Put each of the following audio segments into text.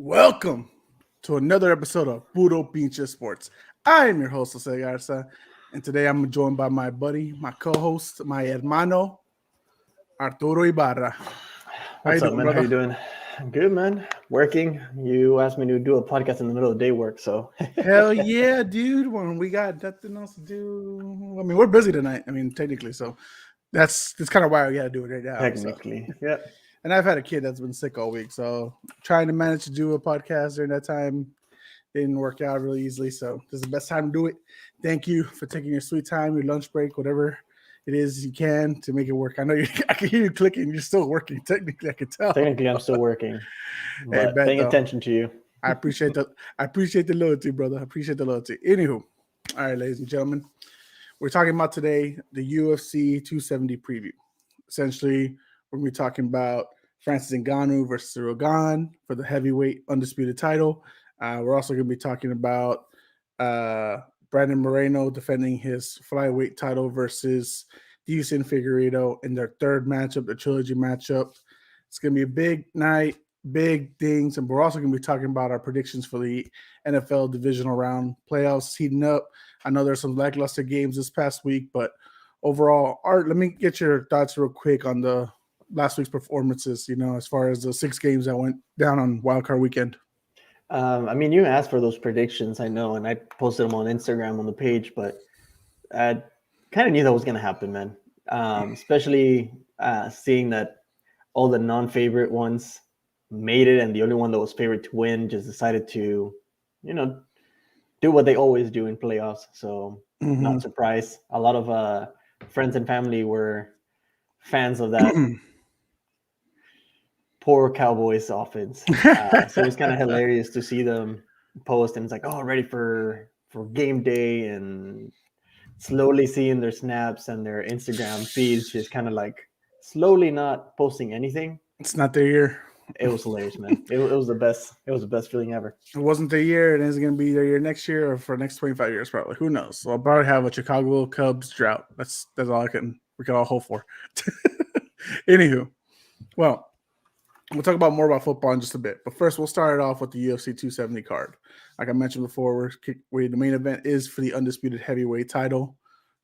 Welcome to another episode of Puro Pinche Sports. I am your host, Jose Garza, and today I'm joined by my buddy, my co-host, my hermano, Arturo Ibarra. What's up, man? Brother? How you doing? I'm good, man. Working. You asked me to do a podcast in the middle of the day work, so. Hell yeah, dude. When we got nothing else to do. I mean, we're busy tonight. I mean, technically, so that's kind of why we got to do it right now. Technically, so. Yeah. And I've had a kid that's been sick all week, so trying to manage to do a podcast during that time didn't work out really easily. So this is the best time to do it. Thank you for taking your sweet time, your lunch break, whatever it is you can to make it work. I know I can hear you clicking. You're still working. Technically, I can tell. Technically, I'm still working. Hey, paying attention to you. I appreciate the loyalty, brother. I appreciate the loyalty. Anywho, all right, ladies and gentlemen, we're talking about today the UFC 270 preview. Essentially, we're going to be talking about Francis Ngannou versus Ciryl Gane for the heavyweight undisputed title. We're also going to be talking about Brandon Moreno defending his flyweight title versus Deiveson Figueiredo in their third matchup, the trilogy matchup. It's going to be a big night, big things, and we're also going to be talking about our predictions for the NFL Divisional Round playoffs heating up. I know there's some lackluster games this past week, but overall, Art, let me get your thoughts real quick on the last week's performances, as far as the 6 games that went down on wildcard weekend. I mean, you asked for those predictions, I know, and I posted them on Instagram on the page, but I kind of knew that was going to happen, man. Especially seeing that all the non-favorite ones made it, and the only one that was favored to win just decided to, do what they always do in playoffs. So not surprised. A lot of friends and family were fans of that poor Cowboys offense. So it was kind of hilarious to see them post, and it's like, oh, ready for game day, and slowly seeing their snaps and their Instagram feeds just kind of like slowly not posting anything. It's not their year. It was hilarious, man. It was the best. It was the best feeling ever. It wasn't their year, and it's going to be their year next year or for the next 25 years, probably. Who knows? So I'll probably have a Chicago Cubs drought. That's all we can all hope for. Anywho, well, we'll talk more about football in just a bit. But first, we'll start it off with the UFC 270 card. Like I mentioned before, the main event is for the undisputed heavyweight title.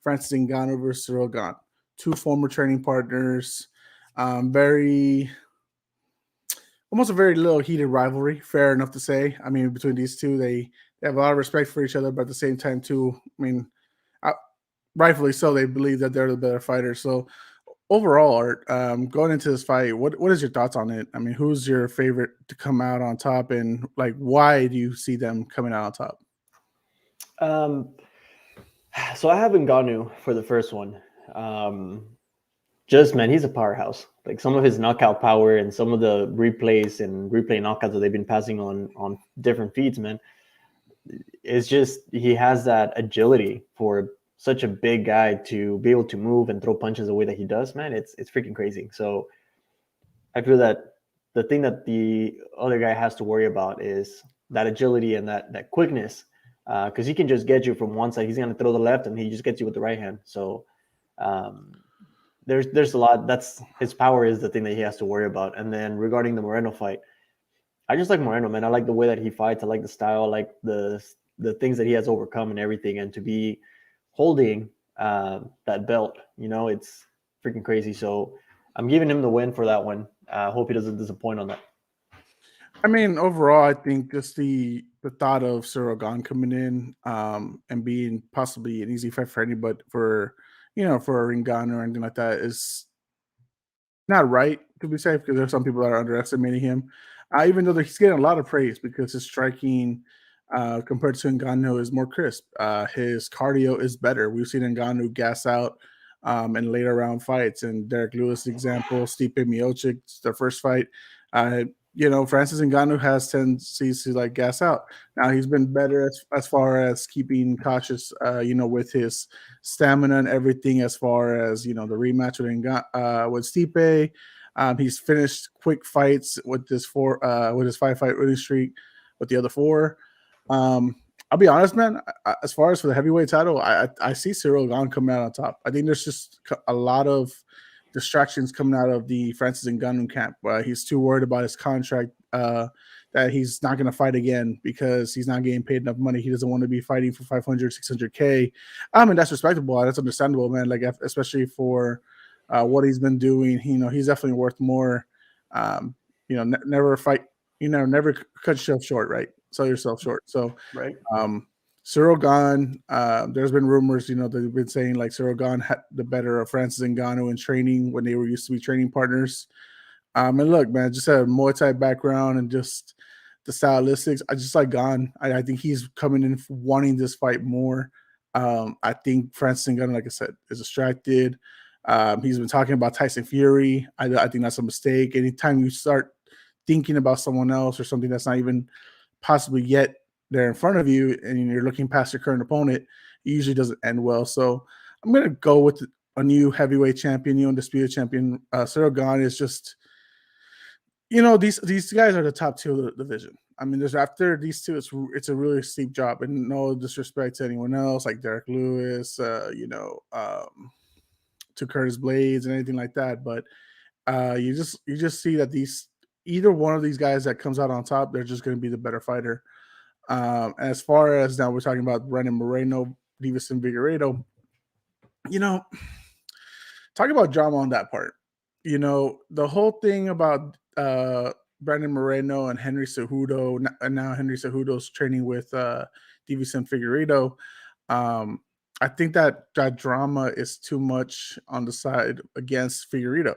Francis Ngannou versus Ciryl Gane. 2 former training partners. Almost a very little heated rivalry, fair enough to say. I mean, between these two, they have a lot of respect for each other, but at the same time, too, I mean, rightfully so, they believe that they're the better fighters. So overall, Art, going into this fight, what is your thoughts on it? I mean, who's your favorite to come out on top, and why do you see them coming out on top? So I have Ngannou for the first one. Man, he's a powerhouse. Like, some of his knockout power and some of the replays and replay knockouts that they've been passing on different feeds, man, it's just, he has that agility for such a big guy to be able to move and throw punches the way that he does, man. It's freaking crazy. So I feel that the thing that the other guy has to worry about is that agility and that quickness, because he can just get you from one side. He's going to throw the left, and he just gets you with the right hand. So there's a lot. That's his power is the thing that he has to worry about. And then regarding the Moreno fight, I just like Moreno, man. I like the way that he fights. I like the style. I like the things that he has overcome and everything. And to be holding that belt, it's freaking crazy. So I'm giving him the win for that one. I hope he doesn't disappoint on that. I mean, overall, I think just the thought of Ciryl Gane coming in and being possibly an easy fight for anybody, for a Ngannou or anything like that, is not right, to be safe, because there's some people that are underestimating him. Even though he's getting a lot of praise because his striking compared to Ngannou is more crisp. His cardio is better. We've seen Ngannou gas out in later round fights, and Derek Lewis example, Stipe Miocic, their first fight. Francis Ngannou has tendencies to gas out. Now he's been better as far as keeping cautious, with his stamina and everything. As far as the rematch with Stipe, he's finished quick fights with his 5-fight winning streak with the other 4. I'll be honest, man. As far as for the heavyweight title, I see Ciryl Gane coming out on top. I think there's just a lot of distractions coming out of the Francis Ngannou camp. He's too worried about his contract that that he's not going to fight again because he's not getting paid enough money. He doesn't want to be fighting for 500, 600K. I mean, that's respectable. That's understandable, man. Like, especially for what he's been doing, he's definitely worth more. Never fight, never cut yourself short, right? Sell yourself short. So, right. Ciryl Gane, there's been rumors, they've been saying like Ciryl Gane had the better of Francis Ngannou in training when they were used to be training partners. And look, man, just a Muay Thai background and just the stylistics. I just like Gane. I think he's coming in wanting this fight more. I think Francis Ngannou, like I said, is distracted. He's been talking about Tyson Fury. I think that's a mistake. Anytime you start thinking about someone else or something that's not even possibly yet there in front of you and you're looking past your current opponent, it usually doesn't end well. So I'm going to go with a new heavyweight champion, undisputed champion. Ciryl Gane is just, these guys are the top two of the division. I mean, there's after these two, it's a really steep job, and no disrespect to anyone else like Derek Lewis, to Curtis Blades and anything like that. But you just see that either one of these guys that comes out on top, they're just going to be the better fighter. As far as now we're talking about Moreno, Deiveson Figueiredo, talk about drama on that part. The whole thing about Brandon Moreno and Henry Cejudo, and now Henry Cejudo's training with Deiveson Figueiredo. I think that drama is too much on the side against Figueiredo.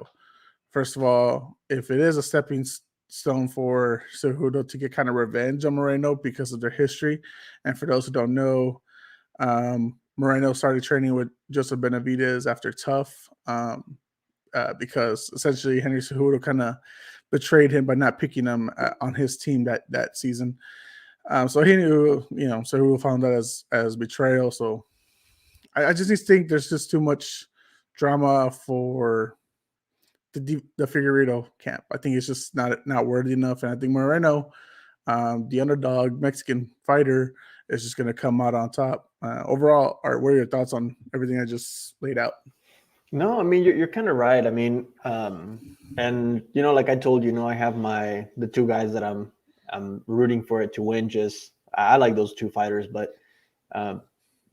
First of all, if it is a stepping stone for Cejudo to get kind of revenge on Moreno because of their history, and for those who don't know, Moreno started training with Joseph Benavidez after Tough because essentially Henry Cejudo kind of betrayed him by not picking him on his team that season. So he knew, Cejudo found that as betrayal. So I just think there's just too much drama for the Figueiredo camp. I think it's just not worthy enough. And I think Moreno, the underdog Mexican fighter, is just going to come out on top. Overall, Art, what are your thoughts on everything I just laid out? No, I mean, you're kind of right. I mean, and like I told you, I have the two guys that I'm rooting for it to win. Just I like those two fighters, but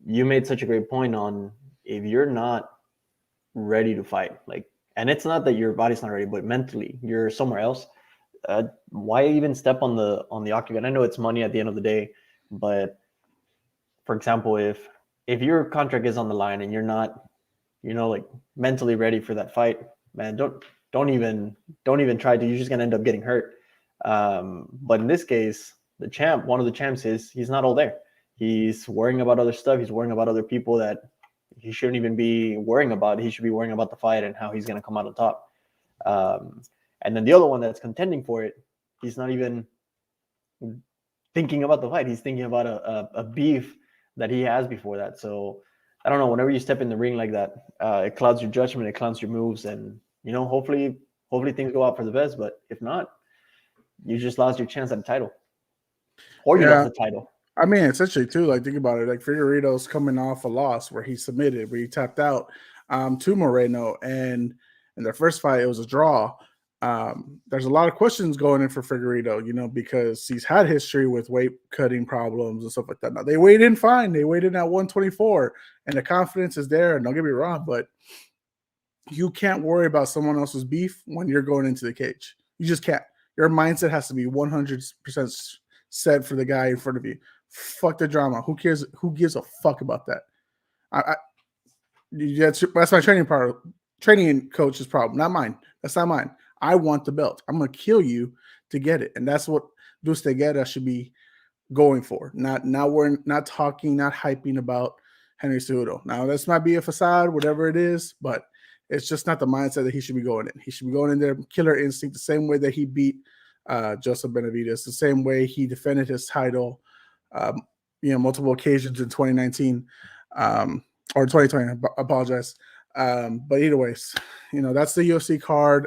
you made such a great point on if you're not ready to fight, and it's not that your body's not ready, but mentally you're somewhere else. Why even step on the octagon? I know it's money at the end of the day, but for example, if your contract is on the line and you're not, mentally ready for that fight, man, don't even try to. You're just gonna end up getting hurt. But in this case, one of the champs he's not all there. He's worrying about other stuff. He's worrying about other people that he shouldn't even be worrying about. He should be worrying about the fight and how he's going to come out on top. And then the other one that's contending for it, he's not even thinking about the fight. He's thinking about a beef that he has before that. So I don't know. Whenever you step in the ring like that, it clouds your judgment. It clouds your moves. And, hopefully things go out for the best. But if not, you just lost your chance at a title. Or you lost the title. I mean, essentially, too, think about it. Figueiredo's coming off a loss where he submitted, where he tapped out to Moreno. And in their first fight, it was a draw. There's a lot of questions going in for Figueiredo, because he's had history with weight cutting problems and stuff like that. Now, they weighed in fine. They weighed in at 124, and the confidence is there. And don't get me wrong, but you can't worry about someone else's beef when you're going into the cage. You just can't. Your mindset has to be 100% set for the guy in front of you. Fuck the drama. Who cares? Who gives a fuck about that? That's my training coach's problem, not mine. That's not mine. I want the belt. I'm gonna kill you to get it, and that's what Dulce Guerra should be going for. Not talking, not hyping about Henry Cejudo. Now this might be a facade, whatever it is, but it's just not the mindset that he should be going in. He should be going in there, killer instinct, the same way that he beat Joseph Benavidez, the same way he defended his title. Multiple occasions in 2019 or 2020. I apologize. But either ways, that's the UFC card.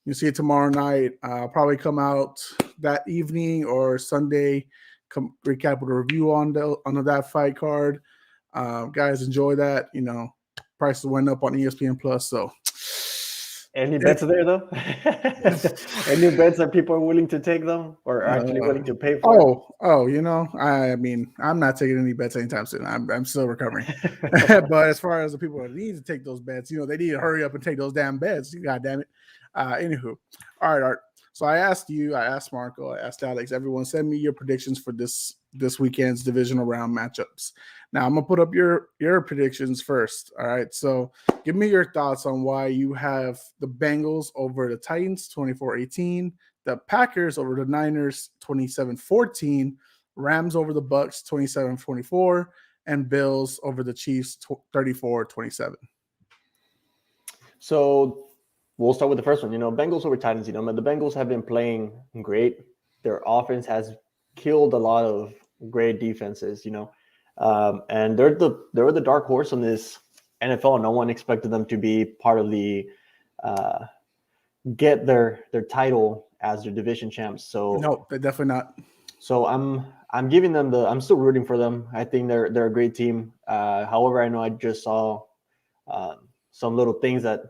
You see it tomorrow night. I'll probably come out that evening or Sunday, recap with a review on that fight card. Guys, enjoy that. Prices went up on ESPN Plus, so Any bets there though? Any bets that people are willing to take them or are actually willing to pay for? I mean, I'm not taking any bets anytime soon. I'm still recovering. But as far as the people that need to take those bets, they need to hurry up and take those damn bets. God damn it. Anywho, all right, Art. So I asked you, I asked Marco, I asked Alex. Everyone, send me your predictions for this weekend's divisional round matchups. Now I'm gonna put up your predictions first. All right. So give me your thoughts on why you have the Bengals over the Titans 24-18, the Packers over the Niners 27-14, Rams over the Bucks 27-24, and Bills over the Chiefs 34-27. So we'll start with the first one. Bengals over Titans. The Bengals have been playing great. Their offense has killed a lot of great defenses. And they're the dark horse on this NFL. No one expected them to be part of the get their title as their division champs. So no, they're definitely not. So I'm giving them I'm still rooting for them. I think they're a great team. However, I know I just saw some little things that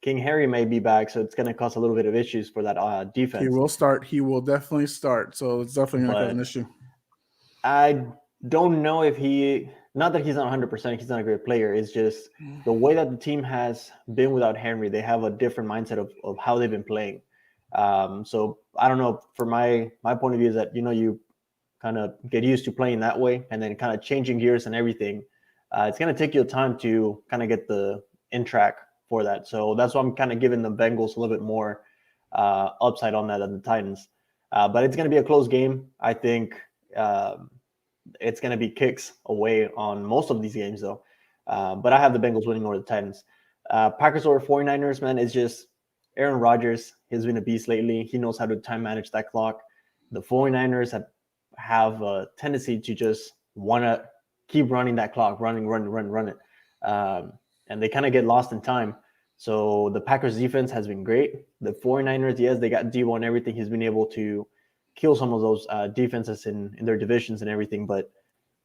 King Harry may be back, so it's going to cause a little bit of issues for that defense. He will start. He will definitely start. So it's definitely going to cause an issue. I don't know if not that he's not 100%, he's not a great player. It's just the way that the team has been without Henry. They have a different mindset of how they've been playing. So I don't know. For my point of view is that, you kind of get used to playing that way and then kind of changing gears and everything. It's going to take you time to kind of get the in track for that. So that's why I'm kind of giving the Bengals a little bit more upside on that than the Titans. But it's going to be a close game. I think it's going to be kicks away on most of these games, though. But I have the Bengals winning over the Titans. Packers over 49ers, man, it's just Aaron Rodgers has been a beast lately. He knows how to time manage that clock. The 49ers have a tendency to just want to keep running that clock, run it. And they kind of get lost in time. So the Packers defense has been great. The 49ers, yes, they got Deebo and everything. He's been able to kill some of those defenses in their divisions and everything. But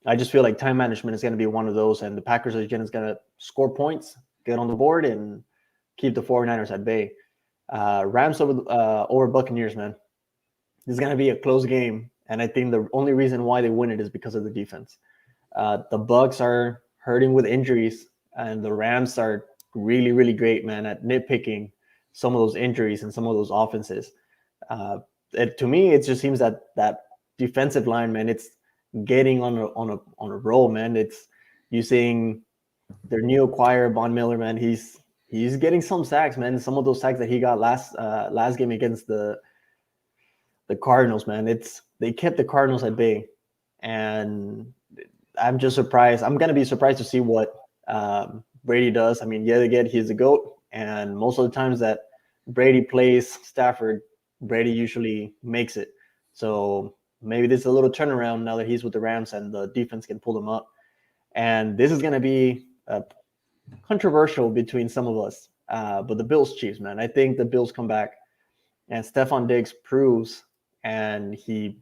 I just feel like time management is going to be one of those. And the Packers are going to score points, get on the board, and keep the 49ers at bay. Rams over Buccaneers, man. This is going to be a close game. And I think the only reason why they win it is because of the defense. The Bucs are hurting with injuries, and the Rams are really, really great, man, at nitpicking some of those injuries and some of those offenses. To me, it just seems that defensive line, man, it's getting on a roll, man. It's you seeing their new acquire Von Miller, man. He's getting some sacks, man. Some of those sacks that he got last game against the Cardinals, man. They kept the Cardinals at bay, and I'm just surprised. I'm gonna be surprised to see what Brady does. I mean, yet again, he's the GOAT, and most of the times that Brady plays Stafford, Brady usually makes it. So maybe this is a little turnaround now that he's with the Rams and the defense can pull them up. And this is going to be controversial between some of us. But the Bills Chiefs, man, I think the Bills come back and Stephon Diggs proves and he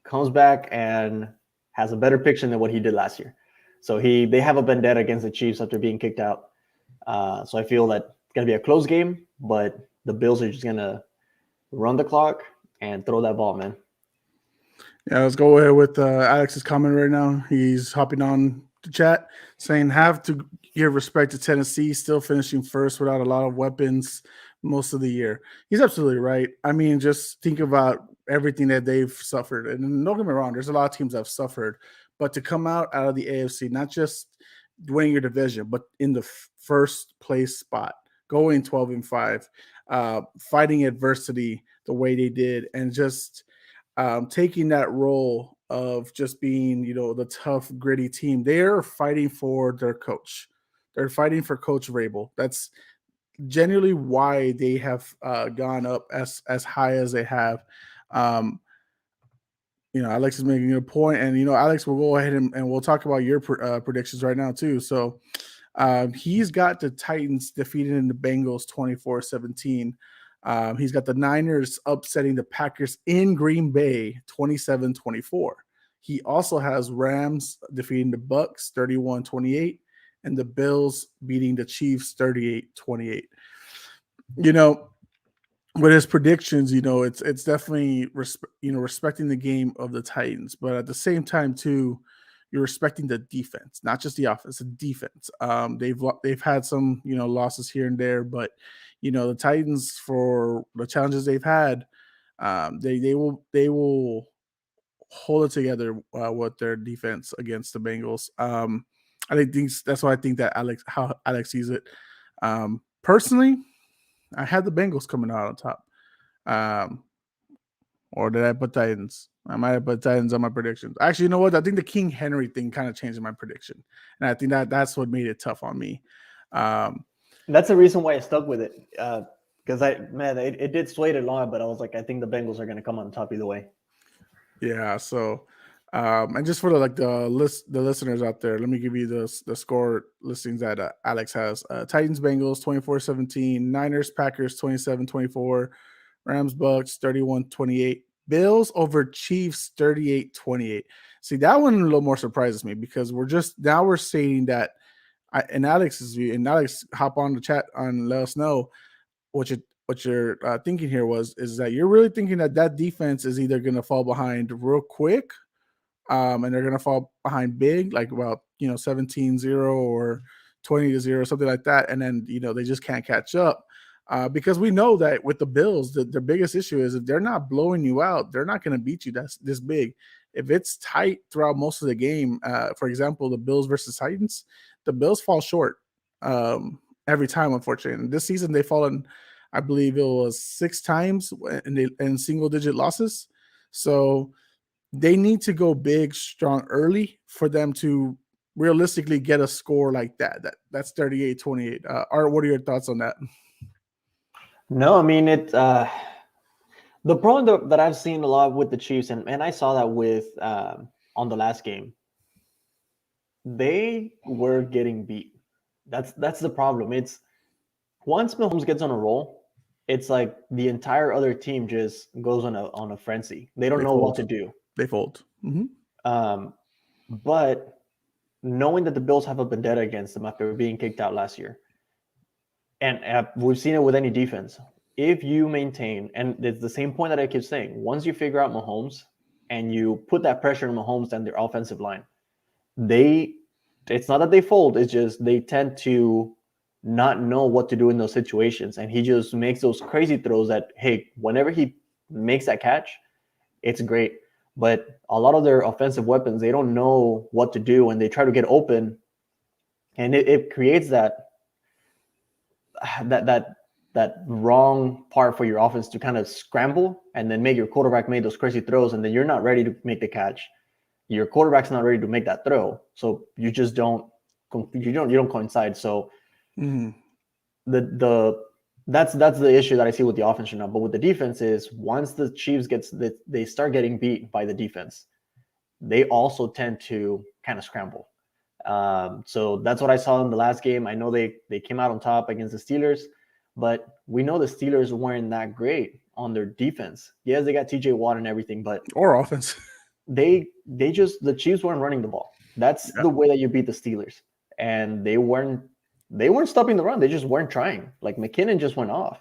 comes back and has a better picture than what he did last year. So they have a vendetta against the Chiefs after being kicked out. So I feel that it's going to be a close game, but the Bills are just going to run the clock and throw that ball, man. Yeah, let's go ahead with Alex's comment right now. He's hopping on the chat saying, have to give respect to Tennessee, still finishing first without a lot of weapons most of the year. He's absolutely right. I mean, just think about everything that they've suffered. And don't get me wrong, there's a lot of teams that have suffered. But to come out of the AFC, not just winning your division, but in the first place spot, going 12-5, fighting adversity the way they did, and just taking that role of just being, the tough, gritty team. They're fighting for their coach. They're fighting for Coach Vrabel. That's genuinely why they have gone up as high as they have. Alex is making a point, and Alex, we'll go ahead and we'll talk about your predictions right now too. So he's got the Titans defeating the Bengals 24-17. He's got the Niners upsetting the Packers in Green Bay 27-24. He also has Rams defeating the Bucks 31-28 and the Bills beating the Chiefs 38-28. you know, with his predictions, it's definitely respecting the game of the Titans, but at the same time too, you're respecting the defense, not just the offense, the defense. They've had some losses here and there, but the Titans, for the challenges they've had, they will hold it together with their defense against the Bengals. I think that's why I think that how Alex sees it. Personally, I had the Bengals coming out on top. Um, or did I put Titans? I might have put Titans on my predictions. Actually, you know what? I think the King Henry thing kind of changed my prediction, and I think that's what made it tough on me. That's the reason why I stuck with it. Because it did sway it a lot, but I was like, I think the Bengals are going to come on top either way. Yeah. So, and just for the listeners out there, let me give you the score listings that Alex has. Titans Bengals 24-17, Niners Packers 27-24, Rams Bucks 31-28, Bills over Chiefs 38-28. See, that one a little more surprises me because we're saying that, and Alex's view, and Alex, hop on the chat and let us know what you're thinking here is that you're really thinking that defense is either going to fall behind real quick, and they're going to fall behind big, like about 17-0 or 20-0, something like that, and then they just can't catch up. Because we know that with the Bills, their biggest issue is if they're not blowing you out, they're not going to beat you this big. If it's tight throughout most of the game, for example, the Bills versus Titans, the Bills fall short every time, unfortunately. And this season, they've fallen, I believe it was 6 times in single-digit losses. So they need to go big, strong early for them to realistically get a score like that. That's 38-28. Art, what are your thoughts on that? No, I mean the problem that I've seen a lot with the Chiefs, and I saw that with on the last game, they were getting beat. That's the problem. It's once Mahomes gets on a roll, it's like the entire other team just goes on a frenzy. They don't know what to do. They fold. Mm-hmm. But knowing that the Bills have a vendetta against them after being kicked out last year, and we've seen it with any defense. If you maintain, and it's the same point that I keep saying, once you figure out Mahomes and you put that pressure on Mahomes and their offensive line, it's not that they fold, it's just they tend to not know what to do in those situations. And he just makes those crazy throws that, hey, whenever he makes that catch, it's great. But a lot of their offensive weapons, they don't know what to do and they try to get open. And it creates that wrong part for your offense to kind of scramble and then make your quarterback make those crazy throws, and then you're not ready to make the catch. Your quarterback's not ready to make that throw, so you just don't coincide. So that's the issue that I see with the offense right now. But with the defense is once the Chiefs they start getting beat by the defense, they also tend to kind of scramble. So that's what I saw in the last game. I know they came out on top against the Steelers, but we know the Steelers weren't that great on their defense. Yes, they got TJ Watt and everything, but or offense. The Chiefs weren't running the ball. That's the way that you beat the Steelers. And they weren't stopping the run. They just weren't trying. Like McKinnon just went off.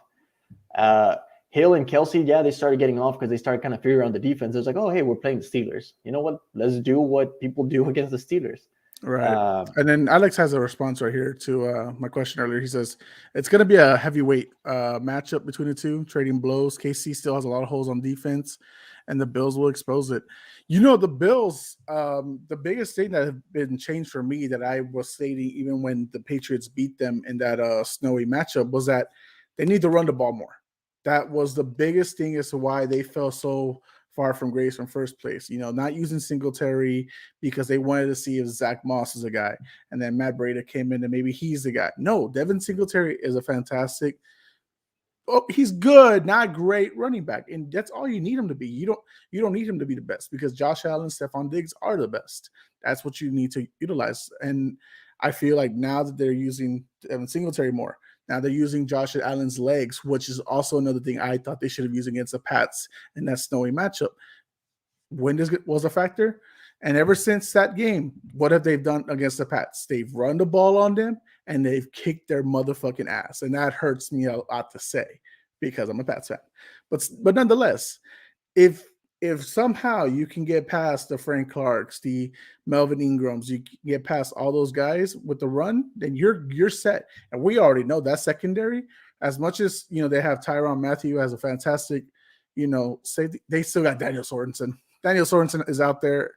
Hill and Kelsey, they started getting off because they started kind of figuring out the defense. It's like, oh, hey, we're playing the Steelers. You know what? Let's do what people do against the Steelers. Right. And then Alex has a response right here to my question earlier. He says, it's going to be a heavyweight matchup between the two, trading blows. KC still has a lot of holes on defense, and the Bills will expose it. The Bills, the biggest thing that have been changed for me that I was stating even when the Patriots beat them in that snowy matchup was that they need to run the ball more. That was the biggest thing as to why they fell so far from grace from first place. Not using Singletary because they wanted to see if Zach Moss is a guy. And then Matt Breida came in and maybe he's the guy. No, Devin Singletary is a fantastic, he's good, not great running back. And that's all you need him to be. You don't need him to be the best because Josh Allen, Stephon Diggs are the best. That's what you need to utilize. And I feel like now that they're using Devin Singletary more, now they're using Josh Allen's legs, which is also another thing I thought they should have used against the Pats in that snowy matchup. Wind was a factor. And ever since that game, what have they done against the Pats? They've run the ball on them and they've kicked their motherfucking ass. And that hurts me a lot to say because I'm a Pats fan. But nonetheless, if somehow you can get past the Frank Clarks, the Melvin Ingrams, you get past all those guys with the run, then you're set. And we already know that secondary, as much as they have Tyrann Mathieu as a fantastic, safety, they still got Daniel Sorensen. Daniel Sorensen is out there,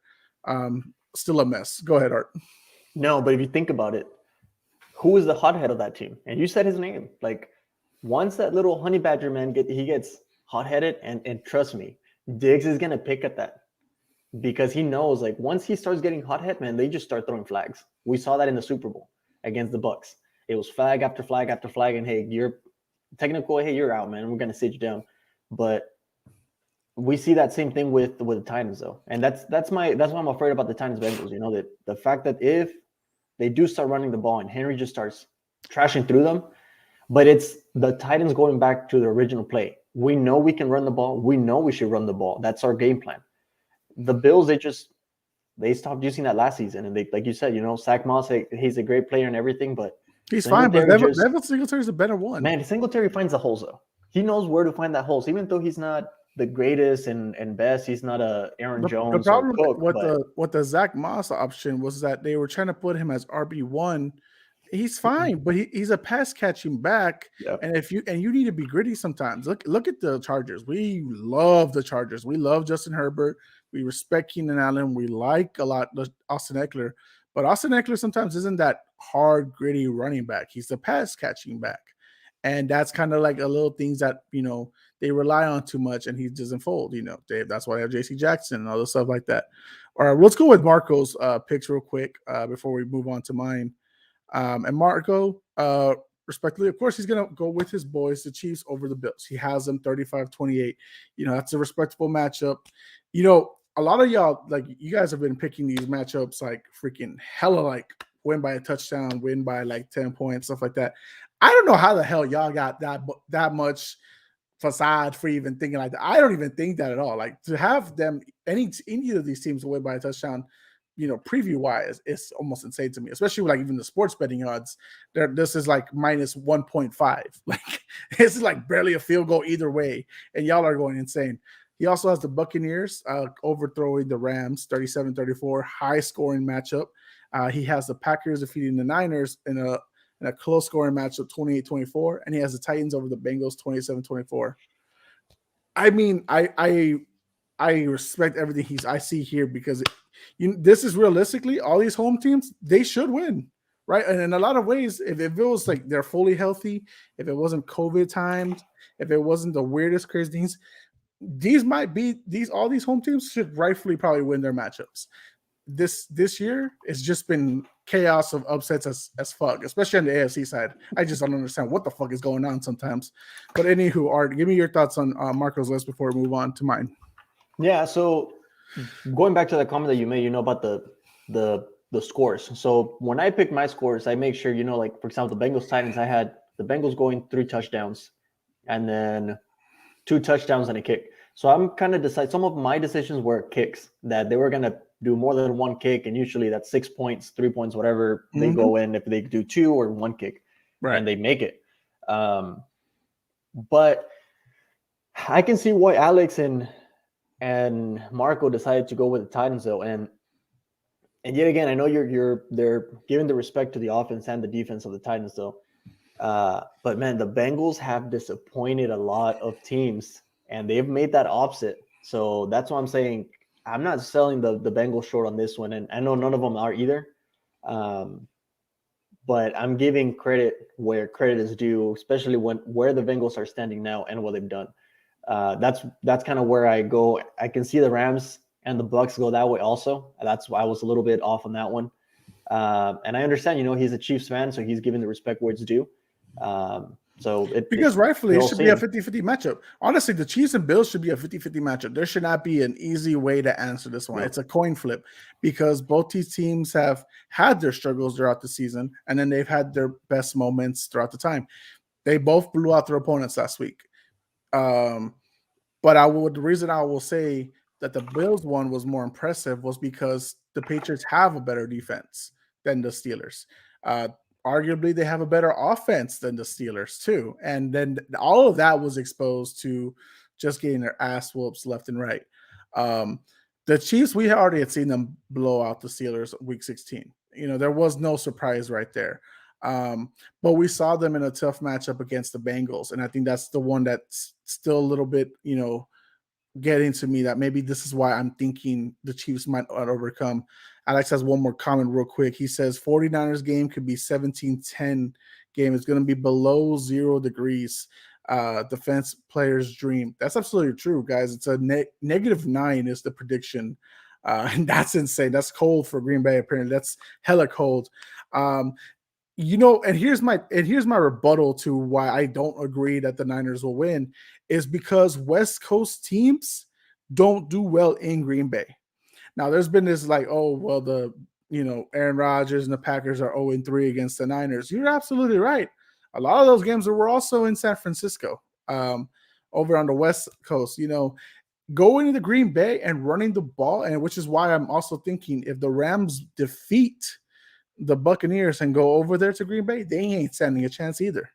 still a mess. Go ahead, Art. No, but if you think about it, who is the hothead of that team? And you said his name. Like, once that little honey badger man gets hot-headed, and trust me, Diggs is gonna pick at that because he knows, like, once he starts getting hot-head, man, they just start throwing flags. We saw that in the Super Bowl against the Bucs. It was flag after flag after flag, and hey, you're technical. Hey, you're out, man. We're gonna sit you down. But we see that same thing with the Titans, though, and that's why I'm afraid about the Titans Bengals. That the fact that if they do start running the ball and Henry just starts trashing through them, but it's the Titans going back to the original play. We know we can run the ball. We know we should run the ball. That's our game plan. The Bills, they stopped using that last season, and they, like you said, Zach Moss, he's a great player and everything, but he's fine. But Devin Singletary's a better one. Man, Singletary finds the holes, though. He knows where to find that holes, even though he's not the greatest and best. He's not a Aaron Jones. The problem or Cook, with the Zach Moss option was that they were trying to put him as RB1. He's fine, but he's a pass catching back. Yep. And you need to be gritty sometimes. Look at the Chargers. We love the Chargers. We love Justin Herbert. We respect Keenan Allen. We like a lot Austin Eckler. But Austin Eckler sometimes isn't that hard, gritty running back. He's the pass catching back. And that's kind of like a little things that, they rely on too much and he doesn't fold, that's why they have JC Jackson and all this stuff like that. All right, let's go with Marco's picks real quick before we move on to mine. And Marco, respectively, of course, he's going to go with his boys, the Chiefs, over the Bills. He has them 35-28. That's a respectable matchup. A lot of y'all, like, you guys have been picking these matchups like freaking hella, like, win by a touchdown, win by like 10 points, stuff like that. I don't know how the hell y'all got that much facade for even thinking like that. I don't even think that at all. Like, to have them, any of these teams win by a touchdown, preview wise, it's almost insane to me, especially with like even the sports betting odds. This is like minus 1.5. Like, it's like barely a field goal either way, and y'all are going insane. He also has the Buccaneers overthrowing the Rams 37-34, high scoring matchup. He has the Packers defeating the Niners in a close scoring matchup 28-24, and he has the Titans over the Bengals 27-24. I mean, I respect everything I see here because this is realistically all these home teams, they should win, right? And in a lot of ways, if it was like they're fully healthy, if it wasn't COVID times, if it wasn't the weirdest crazy things, all these home teams should rightfully probably win their matchups. This year it's just been chaos of upsets as fuck, especially on the AFC side. I just don't understand what the fuck is going on sometimes. But anywho, Art, give me your thoughts on Marco's list before we move on to mine. Yeah, so going back to the comment that you made, about the scores. So when I pick my scores, I make sure, like, for example, the Bengals Titans, I had the Bengals going 3 touchdowns and then 2 touchdowns and a kick. So I'm kind of some of my decisions were kicks, that they were going to do more than 1 kick, and usually that's 6 points, 3 points, whatever they go in, if they do 2 or 1 kick, right, and they make it. But I can see why Alex and Marco decided to go with the Titans, though, and yet again, I know they're giving the respect to the offense and the defense of the Titans, though. But man, the Bengals have disappointed a lot of teams, and they've made that opposite. So that's why I'm saying I'm not selling the Bengals short on this one, and I know none of them are either. But I'm giving credit where credit is due, especially where the Bengals are standing now and what they've done. That's kind of where I go. I can see the Rams and the Bucs go that way also. That's why I was a little bit off on that one. And I understand, he's a Chiefs fan, so he's giving the respect where it's due. Because rightfully it should be a 50-50 matchup. Honestly, the Chiefs and Bills should be a 50-50 matchup. There should not be an easy way to answer this one. Yeah. It's a coin flip because both these teams have had their struggles throughout the season, and then they've had their best moments throughout the time. They both blew out their opponents last week. But the reason I will say that the Bills one was more impressive was because the Patriots have a better defense than the Steelers. arguably they have a better offense than the Steelers too. And then all of that was exposed to just getting their ass whoops left and right. The Chiefs, we already had seen them blow out the Steelers week 16. There was no surprise right there. But we saw them in a tough matchup against the Bengals. And I think that's the one that's still a little bit, getting to me, that maybe this is why I'm thinking the Chiefs might not overcome. Alex has one more comment real quick. He says 49ers game could be 17-10 game. It's going to be below 0 degrees. Defense players dream. That's absolutely true, guys. It's a -9 is the prediction. And that's insane. That's cold for Green Bay, apparently. That's hella cold. And here's my rebuttal to why I don't agree that the Niners will win, is because West Coast teams don't do well in Green Bay. Now, there's been this like, oh, well, Aaron Rodgers and the Packers are 0-3 against the Niners. You're absolutely right. A lot of those games were also in San Francisco, over on the West Coast. Going into Green Bay and running the ball, and which is why I'm also thinking if the Rams defeat the Buccaneers and go over there to Green Bay, they ain't standing a chance either.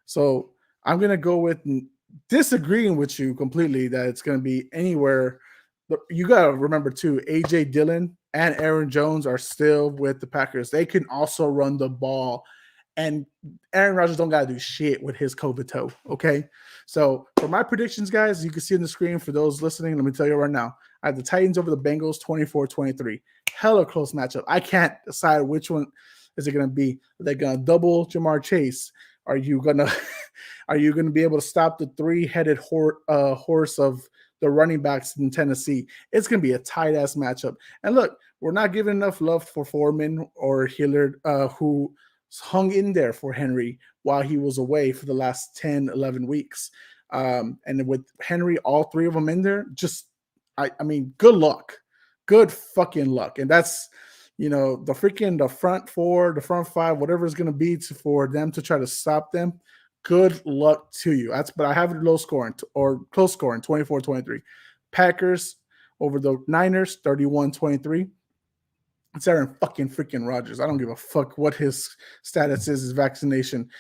So I'm going to go with disagreeing with you completely that it's going to be anywhere. You got to remember too, A.J. Dillon and Aaron Jones are still with the Packers. They can also run the ball, and Aaron Rodgers don't got to do shit with his COVID toe, okay? So for my predictions, guys, you can see on the screen for those listening, let me tell you right now, I have the Titans over the Bengals 24-23. Hella close matchup. I can't decide which one is it going to be. Are they going to double Jamar Chase? Are you going to be able to stop the three-headed horse of the running backs in Tennessee? It's going to be a tight-ass matchup. And look, we're not giving enough love for Foreman or Hillard, who hung in there for Henry while he was away for the last 10, 11 weeks. And with Henry, all three of them in there, I mean, good luck. Good fucking luck. And that's, the front four, the front five, whatever it's going to be for them to try to stop them. Good luck to you. But I have it low scoring or close scoring, 24-23. Packers over the Niners, 31-23. It's Aaron freaking Rodgers. I don't give a fuck what his status is, his vaccination.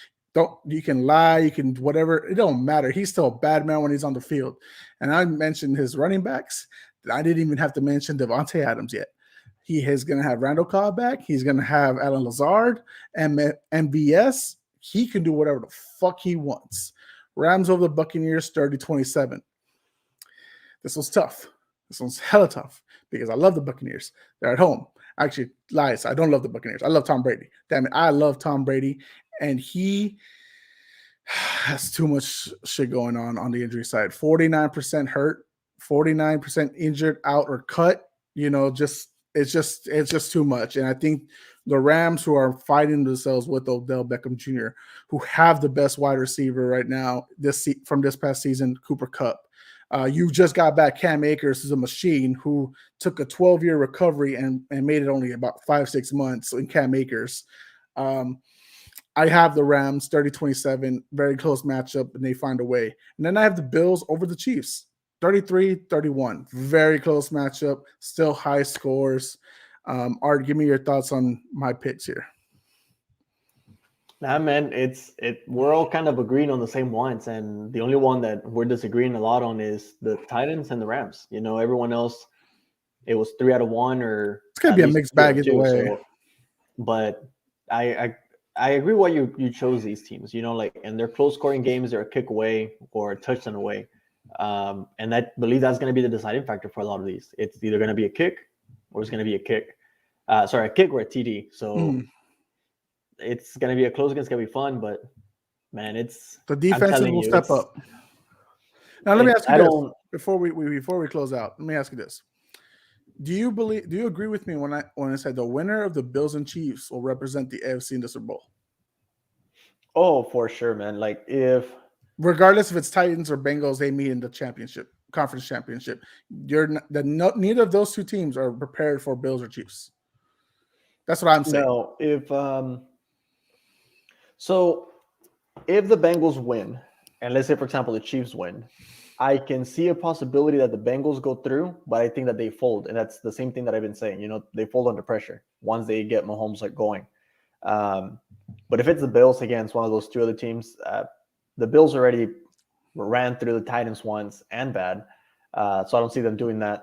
You can lie, you can whatever. It don't matter. He's still a bad man when he's on the field. And I mentioned his running backs. I didn't even have to mention Devontae Adams yet. He is going to have Randall Cobb back. He's going to have Alan Lazard and MBS. He can do whatever the fuck he wants. Rams over the Buccaneers, 30-27. This was tough. This one's hella tough because I love the Buccaneers. They're at home. Actually, lies. I don't love the Buccaneers. I love Tom Brady. Damn it. I love Tom Brady. And he has too much shit going on the injury side. 49% hurt, 49% injured, out or cut. It's just too much. And I think the Rams, who are fighting themselves with Odell Beckham Jr., who have the best wide receiver right now from this past season, Cooper Kupp. You just got back Cam Akers, who's a machine, who took a 12-year recovery and made it only about 5-6 months in Cam Akers. I have the Rams 30-27, very close matchup, and they find a way. And then I have the Bills over the Chiefs, 33-31, very close matchup, still high scores. Art, give me your thoughts on my picks here. Nah, man, we're all kind of agreeing on the same ones, and the only one that we're disagreeing a lot on is the Titans and the Rams. Everyone else, it was 3 out of 1, or it's gonna be a mixed bag either way. So, but I agree why you chose these teams. And they're close scoring games. They're a kick away or a touchdown away, and I believe that's going to be the deciding factor for a lot of these. It's either going to be a kick or it's going to be a kick. A kick or a TD. So. It's going to be a close game. It's going to be fun, but man, the defense will step up. Now, let me ask you this before we close out. Let me ask you this: Do you agree with me when I said the winner of the Bills and Chiefs will represent the AFC in the Super Bowl? Oh, for sure, man. Like regardless if it's Titans or Bengals, they meet in the conference championship. Neither of those two teams are prepared for Bills or Chiefs. That's what I'm saying. No, if the Bengals win, and let's say, for example, the Chiefs win, I can see a possibility that the Bengals go through, but I think that they fold. And that's the same thing that I've been saying. They fold under pressure once they get Mahomes going. But if it's the Bills against one of those two other teams, the Bills already ran through the Titans once and bad. So I don't see them doing that.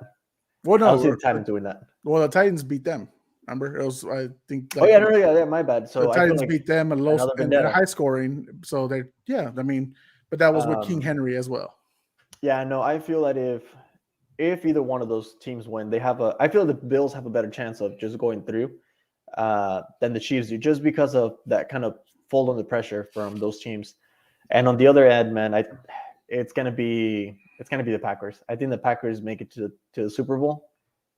Well, no, I don't see the Titans doing that. Well, the Titans beat them. Remember, it was I think. Like, yeah, my bad. So the Titans like beat them and high scoring. So they, I mean, but that was with King Henry as well. Yeah, no, I feel that if either one of those teams win, I feel the Bills have a better chance of just going through than the Chiefs do, just because of that kind of fold under pressure from those teams. And on the other end, man, it's gonna be the Packers. I think the Packers make it to the Super Bowl,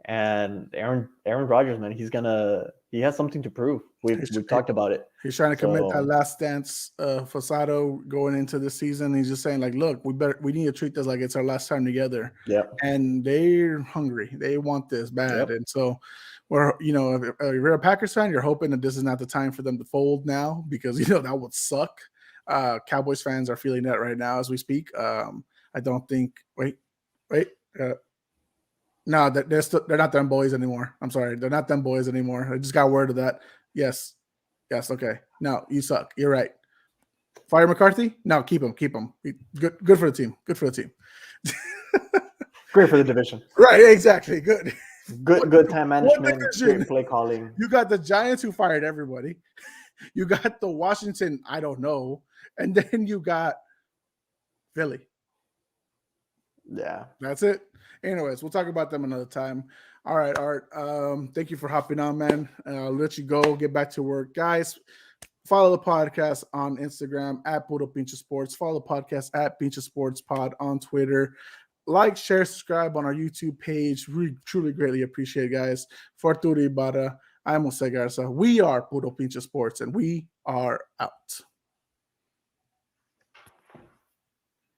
and Aaron Rodgers, man, he has something to prove. We've talked about it. He's trying to commit that last dance facade going into the season. He's just saying, like, look, we need to treat this like it's our last time together. Yeah. And they're hungry. They want this bad. Yep. And so if you're a Packers fan, you're hoping that this is not the time for them to fold now, because that would suck. Cowboys fans are feeling that right now as we speak. I don't think. Wait. No, they're not them boys anymore. I'm sorry, they're not them boys anymore. I just got word of that. Yes. Okay. No, you suck. You're right. Fire McCarthy? No, keep him. Good for the team. Great for the division. Right. Exactly. Good. Good time management. Great play calling. You got the Giants, who fired everybody. You got the Washington, I don't know. And then you got Philly. Yeah. That's it. Anyways, we'll talk about them another time. All right, Art. Thank you for hopping on, man. I'll let you go. Get back to work. Guys, follow the podcast on Instagram at Puro Pinche Sports. Follow the podcast at Pinche Sports Pod on Twitter. Like, share, subscribe on our YouTube page. We truly greatly appreciate it, guys. For Arturo Ibarra, I'm Jose Garza. We are Puro Pinche Sports, and we are out.